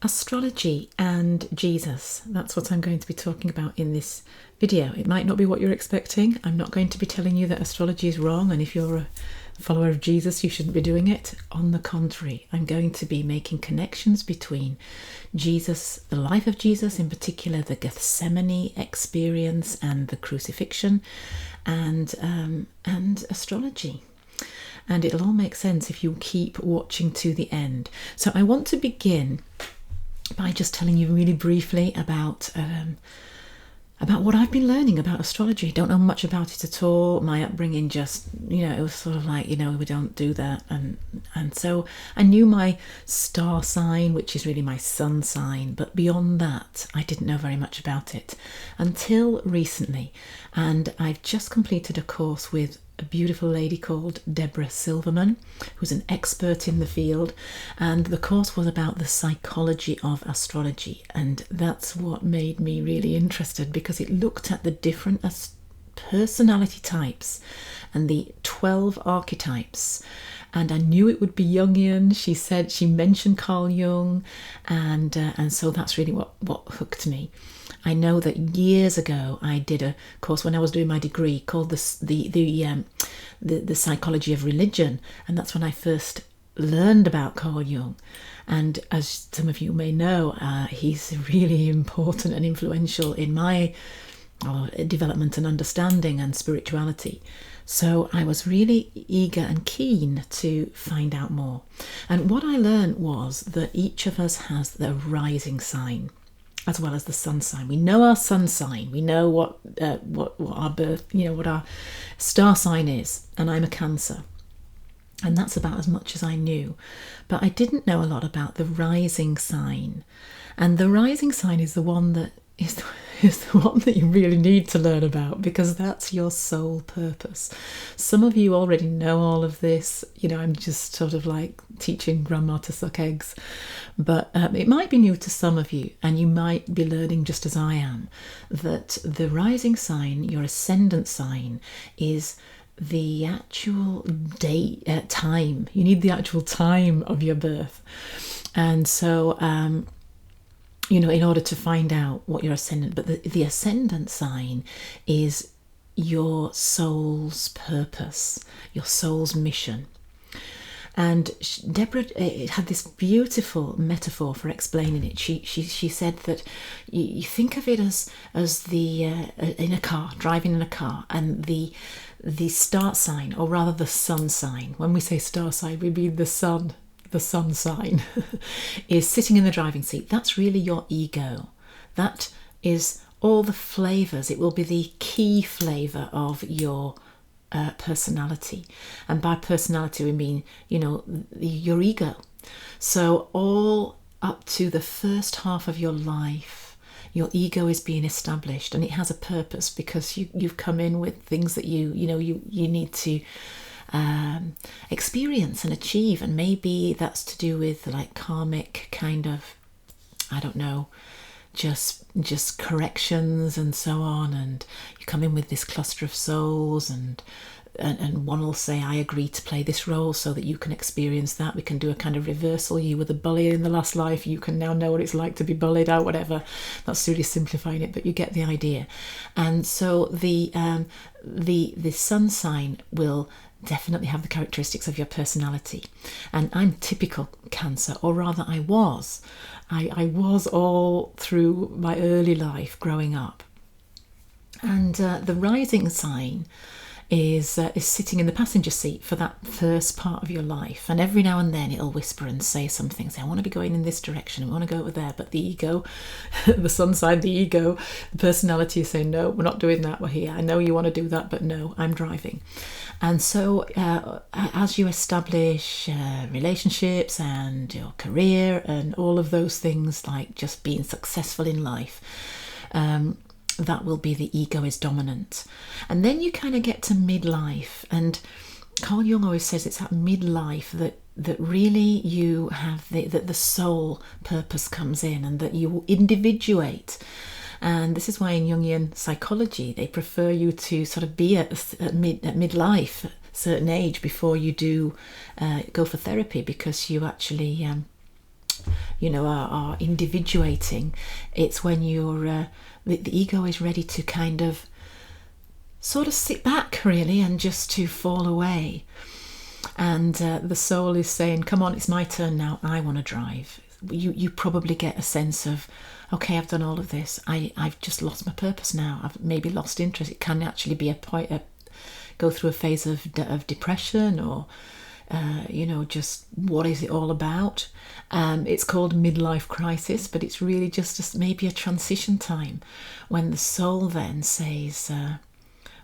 Astrology and Jesus. That's what I'm going to be talking about in this video. It might not be what you're expecting. I'm not going to be telling you that astrology is wrong, and if you're a follower of Jesus, you shouldn't be doing it. On the contrary, I'm going to be making connections between Jesus, the life of Jesus, in particular the Gethsemane experience and the crucifixion, and astrology. And it'll all make sense if you keep watching to the end. So I want to begin by just telling you really briefly about what I've been learning about astrology. Don't know much about it at all. My upbringing just, it was sort of like, we don't do that. And so I knew my star sign, which is really my sun sign. But beyond that, I didn't know very much about it until recently. And I've just completed a course with a beautiful lady called Deborah Silverman, who's an expert in the field, and the course was about the psychology of astrology, and that's what made me really interested, because it looked at the different personality types and the 12 archetypes. And I knew it would be Jungian. She mentioned Carl Jung, and so that's really what hooked me. I know that years ago I did a course when I was doing my degree called the Psychology of Religion, and that's when I first learned about Carl Jung. And as some of you may know, he's really important and influential in my development and understanding and spirituality. So I was really eager and keen to find out more. And what I learned was that each of us has the rising sign as well as the sun sign. We know our sun sign. We know what our birth, what our star sign is. And I'm a Cancer. And that's about as much as I knew. But I didn't know a lot about the rising sign. And the rising sign is the one that is the one that you really need to learn about, because that's your soul purpose. Some of you already know all of this. I'm just sort of like teaching grandma to suck eggs. But it might be new to some of you, and you might be learning just as I am, that the rising sign, your ascendant sign, is the actual time. You need the actual time of your birth. And so in order to find out what your ascendant, but the ascendant sign is your soul's purpose, your soul's mission. And Deborah had this beautiful metaphor for explaining it. She said that you think of it as the in a car, driving in a car, and the start sign, or rather the sun sign. When we say star sign, we mean the sun. The sun sign is sitting in the driving seat. That's really your ego. That is all the flavors. It will be the key flavor of your personality. And by personality, we mean, your ego. So all up to the first half of your life, your ego is being established, and it has a purpose, because you've come in with things that you need to experience and achieve, and maybe that's to do with like karmic kind of, I don't know, just corrections and so on. And you come in with this cluster of souls, and one will say, I agree to play this role so that you can experience that. We can do a kind of reversal. You were the bully in the last life, you can now know what it's like to be bullied out, whatever. That's really simplifying it, but you get the idea. And so the sun sign will definitely have the characteristics of your personality. And I'm typical Cancer, or rather I was all through my early life growing up. And the rising sign is sitting in the passenger seat for that first part of your life, and every now and then it'll whisper and say something, say, I want to be going in this direction, I want to go over there, but the ego, the sun side, the ego, the personality is saying, no, we're not doing that, we're here, I know you want to do that, but no, I'm driving. And so as you establish relationships and your career and all of those things, like just being successful in life, that will be the ego is dominant. And then you kind of get to midlife, and Carl Jung always says it's at midlife that really you have that the soul purpose comes in, and that you individuate. And this is why in Jungian psychology they prefer you to sort of be at midlife, a certain age, before you do go for therapy, because you actually are individuating. It's when the ego is ready to kind of sort of sit back, really, and just to fall away. And the soul is saying, come on, it's my turn now, I want to drive. You probably get a sense of, okay, I've done all of this, I've just lost my purpose now, I've maybe lost interest. It can actually be go through a phase of depression, or just what is it all about? It's called midlife crisis, but it's really just maybe a transition time when the soul then says,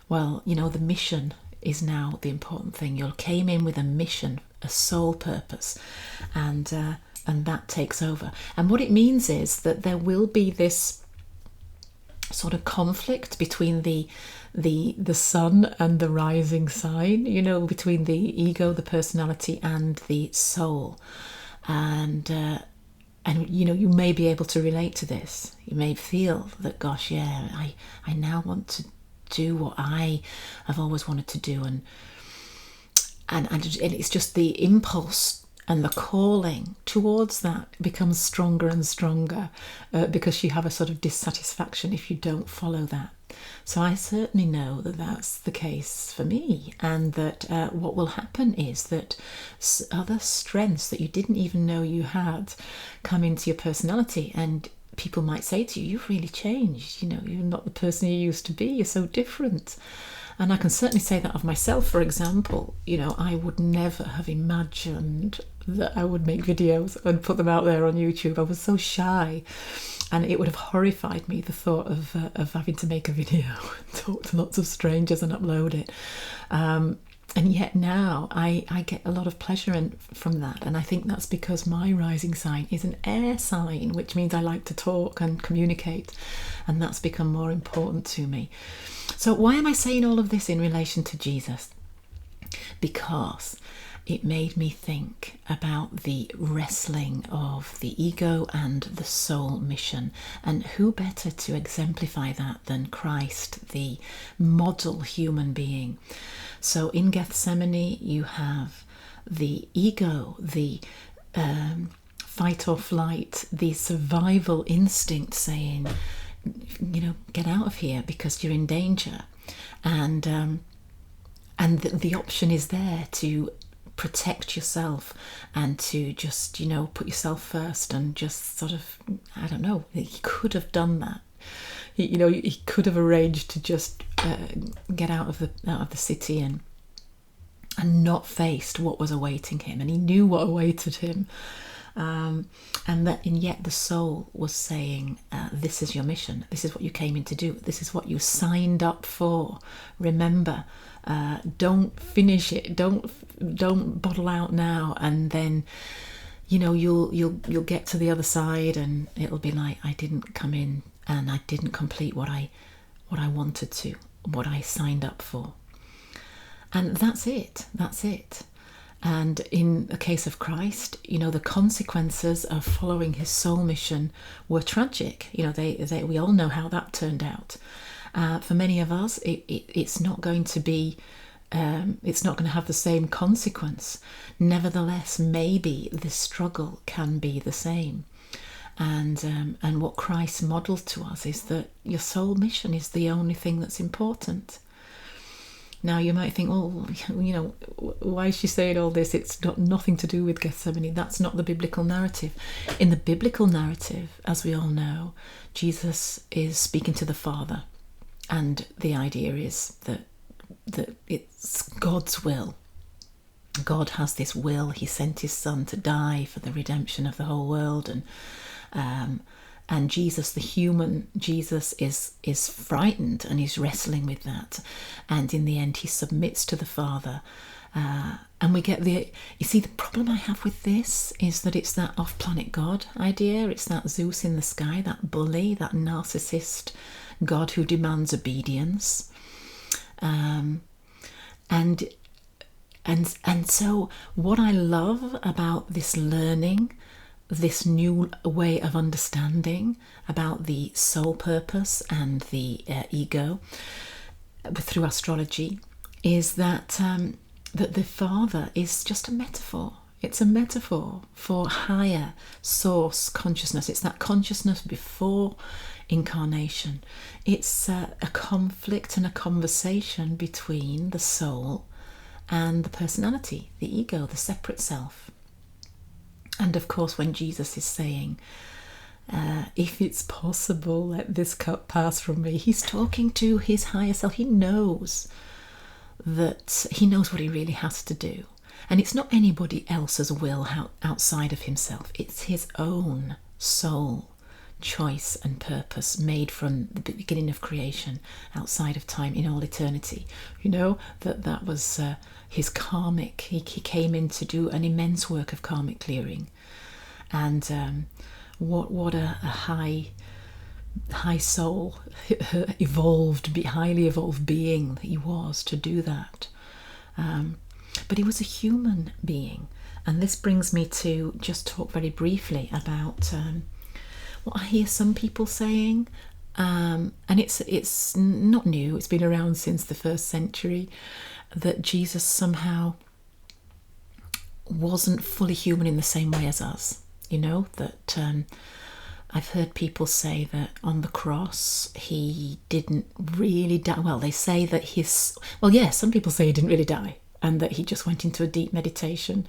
the mission is now the important thing. You came in with a mission, a soul purpose, and that takes over. And what it means is that there will be this sort of conflict between the sun and the rising sign, between the ego, the personality, and the soul. And you may be able to relate to this. You may feel that, gosh, yeah, I now want to do what I have always wanted to do, and it's just the impulse and the calling towards that becomes stronger and stronger, because you have a sort of dissatisfaction if you don't follow that. So I certainly know that that's the case for me, and that what will happen is that other strengths that you didn't even know you had come into your personality, and people might say to you, you've really changed, you're not the person you used to be, you're so different. And I can certainly say that of myself, for example. I would never have imagined that I would make videos and put them out there on YouTube. I was so shy, and it would have horrified me, the thought of having to make a video and talk to lots of strangers and upload it. And yet now I get a lot of pleasure from that. And I think that's because my rising sign is an air sign, which means I like to talk and communicate. And that's become more important to me. So why am I saying all of this in relation to Jesus? Because it made me think about the wrestling of the ego and the soul mission. And who better to exemplify that than Christ, the model human being? So in Gethsemane, you have the ego, the fight or flight, the survival instinct saying, get out of here because you're in danger. And the option is there to protect yourself and to just, put yourself first and just sort of, I don't know, he could have done that. He could have arranged to just get out of the city and not faced what was awaiting him, and he knew what awaited him. And yet the soul was saying, this is your mission, this is what you came in to do, this is what you signed up for. Remember, don't finish it, don't bottle out now, and then you'll get to the other side and it'll be like, I didn't come in and I didn't complete what I wanted to, what I signed up for. And that's it. And in the case of Christ, the consequences of following his soul mission were tragic. We all know how that turned out. For many of us, it's not going to be, it's not going to have the same consequence. Nevertheless, maybe the struggle can be the same. And what Christ modeled to us is that your soul mission is the only thing that's important. Now you might think, why is she saying all this? It's got nothing to do with Gethsemane. That's not the biblical narrative. In the biblical narrative, as we all know, Jesus is speaking to the Father, and the idea is that it's God's will. God has this will. He sent his Son to die for the redemption of the whole world, and Jesus, the human Jesus, is frightened and he's wrestling with that. And in the end, he submits to the Father. And we get you see, the problem I have with this is that it's that off-planet God idea. It's that Zeus in the sky, that bully, that narcissist God who demands obedience. And so what I love about this learning, this new way of understanding about the soul purpose and the ego through astrology, is that that the Father is just a metaphor. It's a metaphor for higher source consciousness. It's that consciousness before incarnation. It's a conflict and a conversation between the soul and the personality, the ego, the separate self. And of course, when Jesus is saying, if it's possible, let this cup pass from me, he's talking to his higher self. He knows what he really has to do. And it's not anybody else's will outside of himself. It's his own soul choice and purpose made from the beginning of creation, outside of time, in all eternity. That was his karmic. He came in to do an immense work of karmic clearing. And what a high soul, highly evolved being that he was to do that. But he was a human being. And this brings me to just talk very briefly about what I hear some people saying. And it's not new, it's been around since the 1st century, that Jesus somehow wasn't fully human in the same way as us. That I've heard people say that on the cross he didn't really die. Well, they say that some people say he didn't really die, and that he just went into a deep meditation,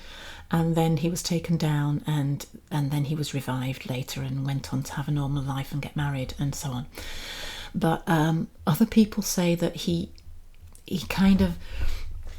and then he was taken down, and then he was revived later and went on to have a normal life and get married and so on. But other people say that he kind of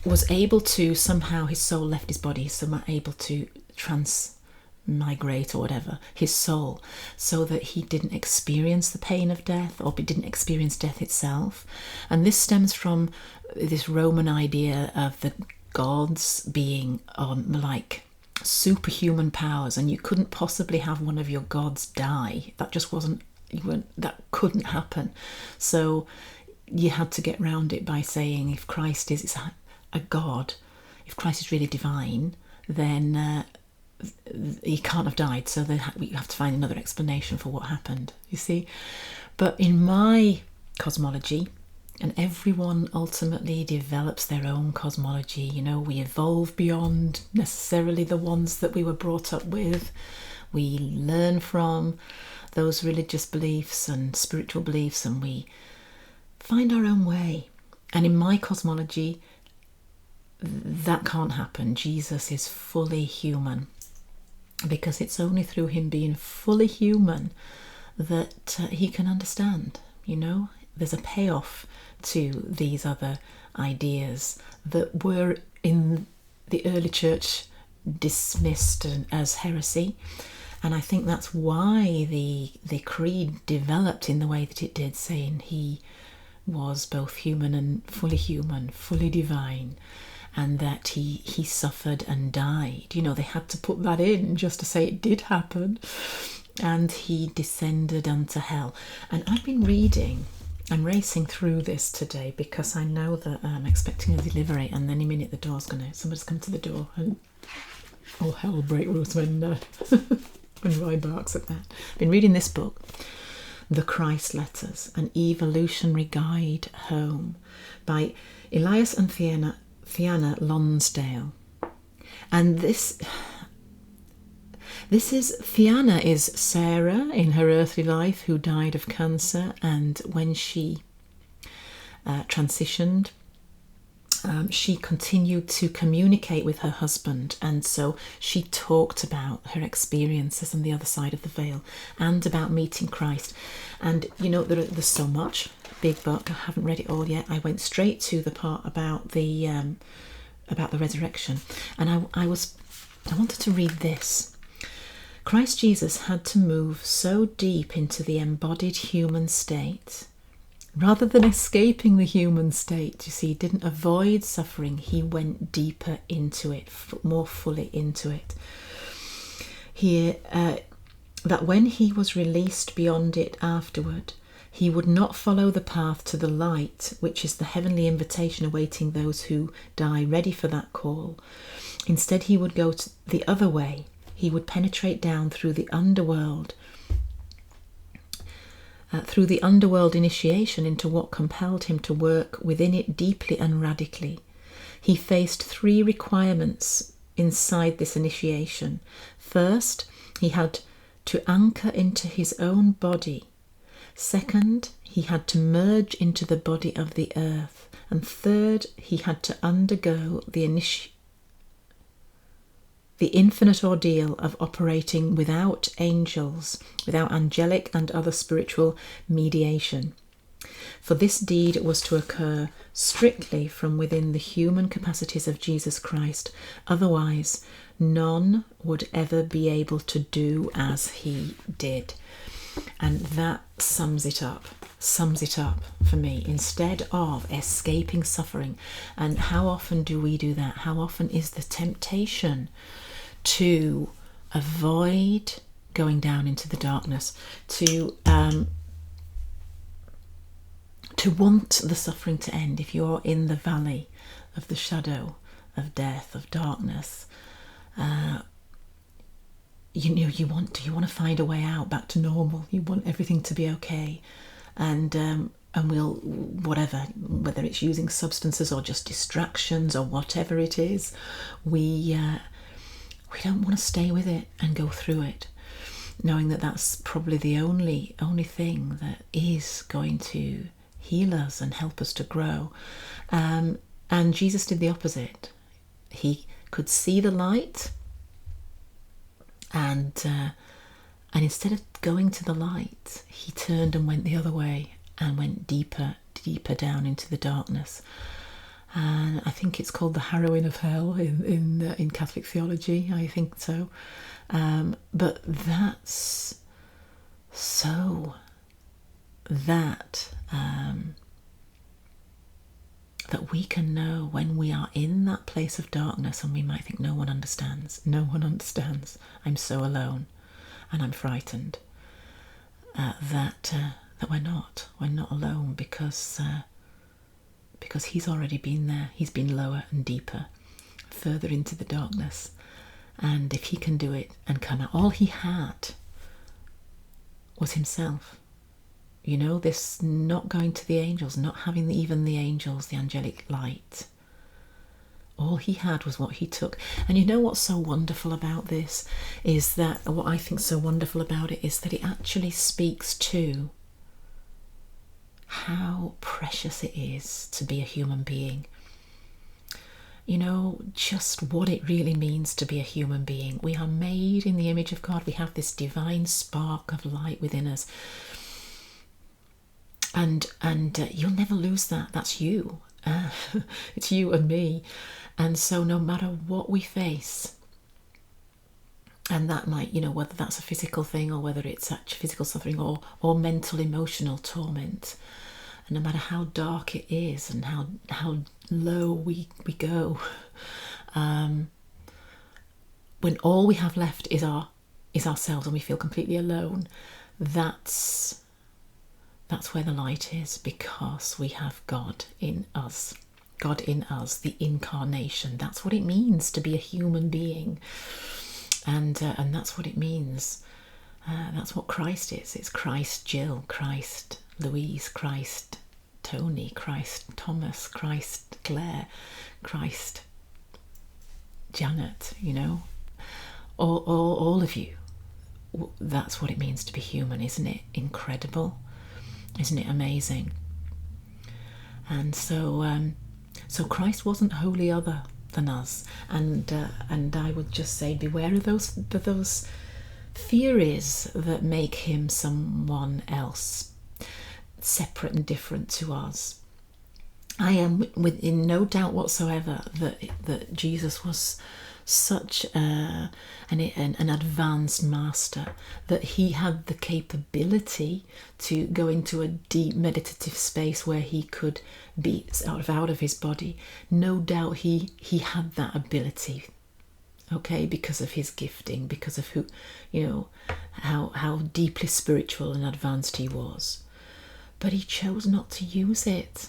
was able to, somehow his soul left his body, so able to transmigrate or whatever, his soul, so that he didn't experience the pain of death, or didn't experience death itself. And this stems from this Roman idea of the gods being like superhuman powers, and you couldn't possibly have one of your gods die. That just that couldn't happen. So you had to get round it by saying, if Christ is a god, if Christ is really divine, then he can't have died. So we have to find another explanation for what happened, you see. But in my cosmology, and everyone ultimately develops their own cosmology, we evolve beyond necessarily the ones that we were brought up with. We learn from those religious beliefs and spiritual beliefs, and we find our own way. And in my cosmology, that can't happen. Jesus is fully human, because it's only through him being fully human that he can understand. There's a payoff to these other ideas that were in the early church dismissed as heresy. And I think that's why the creed developed in the way that it did, saying he was both human and fully divine, and that he suffered and died. They had to put that in just to say it did happen. And he descended unto hell. And I'm racing through this today because I know that I'm expecting a delivery, and any minute somebody's come to the door, and all hell will break loose when Roy barks at that. I've been reading this book, The Christ Letters, An Evolutionary Guide Home, by Elias and Fianna Lonsdale. And Fianna is Sarah in her earthly life, who died of cancer, and when she transitioned, she continued to communicate with her husband, and so she talked about her experiences on the other side of the veil and about meeting Christ. And there's so much. Big book. I haven't read it all yet. I went straight to the part about the resurrection, and I wanted to read this. Christ Jesus had to move so deep into the embodied human state. Rather than escaping the human state, you see, he didn't avoid suffering, he went deeper into it, more fully into it. That when he was released beyond it afterward, he would not follow the path to the light, which is the heavenly invitation awaiting those who die ready for that call. Instead, he would go the other way. He would penetrate down through the underworld, initiation into what compelled him to work within it deeply and radically. He faced 3 requirements inside this initiation. First, he had to anchor into his own body. Second, he had to merge into the body of the earth. And third, he had to undergo the infinite ordeal of operating without angels, without angelic and other spiritual mediation. For this deed was to occur strictly from within the human capacities of Jesus Christ. Otherwise, none would ever be able to do as he did. And that sums it up for me. Instead of escaping suffering, and how often do we do that? How often is the temptation to avoid going down into the darkness, to want the suffering to end? If you're in the valley of the shadow of death, of darkness, you want to find a way out, back to normal. You want everything to be okay, and we'll, whether it's using substances or just distractions or whatever it is, we don't want to stay with it and go through it, knowing that that's probably the only thing that is going to heal us and help us to grow. And Jesus did the opposite. He could see the light, and instead of going to the light, he turned and went the other way and went deeper down into the darkness. And I think it's called the harrowing of hell in Catholic theology. I think so. But that's so that we can know when we are in that place of darkness, and we might think no one understands. I'm so alone, and I'm frightened. That we're not alone, because he's already been there. He's been lower and deeper, further into the darkness. And if he can do it and come out, all he had was himself. This not going to the angels, not having even the angels, the angelic light. All he had was what he took. And you know what's so wonderful about this is that, what I think so wonderful about it is that it actually speaks to how precious it is to be a human being. Just what it really means to be a human being. We are made in the image of God. We have this divine spark of light within us. And you'll never lose that. That's you. It's you and me. And so no matter what we face, and that might, whether that's a physical thing or whether it's actually physical suffering or mental, emotional torment, and no matter how dark it is and how low we go, when all we have left is ourselves and we feel completely alone, that's where the light is, because we have God in us, the incarnation. That's what it means to be a human being, and that's what it means. That's what Christ is. It's Christ Jill, Christ Louise, Christ Tony, Christ Thomas, Christ Claire, Christ Janet. All of you. That's what it means to be human. Isn't it incredible? Isn't it amazing? And so Christ wasn't wholly other than us. And I would just say, beware of those theories that make him someone else, separate and different to us. I am in no doubt whatsoever that Jesus was such an advanced master, that he had the capability to go into a deep meditative space where he could be out of his body. No doubt he had that ability, okay, because of his gifting, because of how deeply spiritual and advanced he was. But he chose not to use it,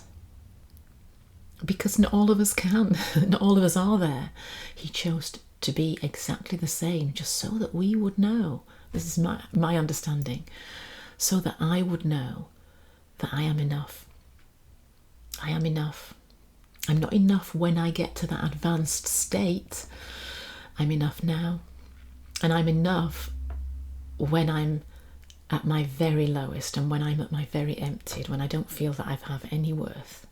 because not all of us can. Not all of us are there. He chose to be exactly the same, just so that we would know. This is my understanding. So that I would know that I am enough. I'm not enough when I get to that advanced state, I'm enough now. And I'm enough when I'm at my very lowest and when I'm at my very emptied, when I don't feel that I have any worth.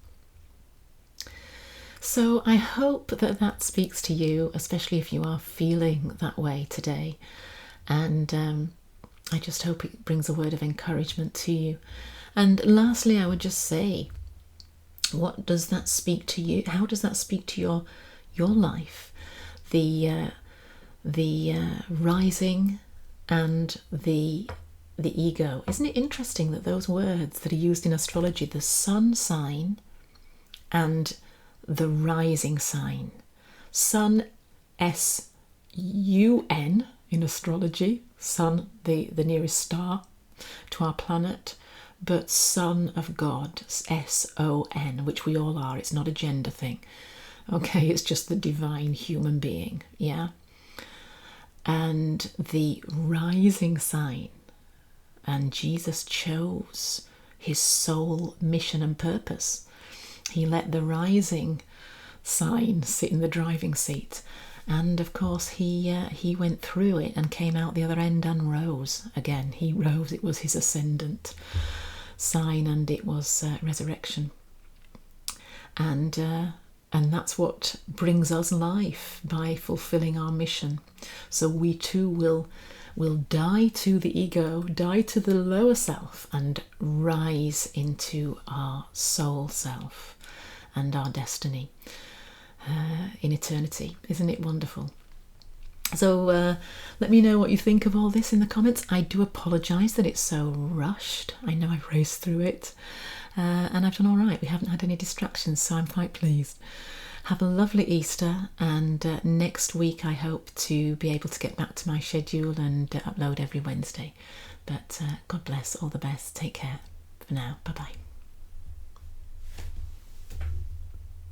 So I hope that that speaks to you, especially if you are feeling that way today. And I just hope it brings a word of encouragement to you. And lastly, I would just say, what does that speak to you? How does that speak to your life? The rising and the ego. Isn't it interesting that those words that are used in astrology, the sun sign and the rising sign, sun, S-U-N in astrology, sun, the nearest star to our planet, but Son of God, S-O-N, which we all are. It's not a gender thing. Okay, it's just the divine human being, yeah? And the rising sign, and Jesus chose his sole mission and purpose. He let the rising sign sit in the driving seat, and of course he went through it and came out the other end and rose again. He rose. It was his ascendant sign, and it was resurrection. And that's what brings us life, by fulfilling our mission. So we too will die to the ego, die to the lower self, and rise into our soul self and our destiny in eternity. Isn't it wonderful? So let me know what you think of all this in the comments. I do apologise that it's so rushed. I know I've raced through it. And I've done all right. We haven't had any distractions, so I'm quite pleased. Have a lovely Easter, and next week I hope to be able to get back to my schedule and upload every Wednesday. But God bless, all the best. Take care for now. Bye-bye.